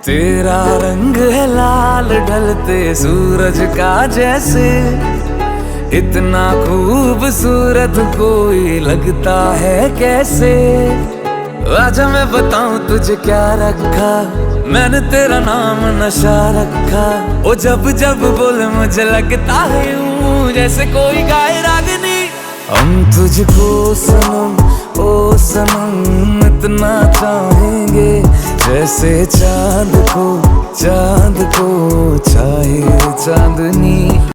तेरा रंग है लाल ढलते सूरज का जैसे, इतना खूबसूरत कोई लगता है कैसे। आजा मैं बताऊं तुझे क्या रखा, मैंने तेरा नाम नशा रखा। ओ जब जब बोले मुझे लगता है यूं जैसे कोई गाए रागनी। हम तुझको सनम ओ सनम इतना चाहेंगे, जैसे चांद को चाहे चांदनी।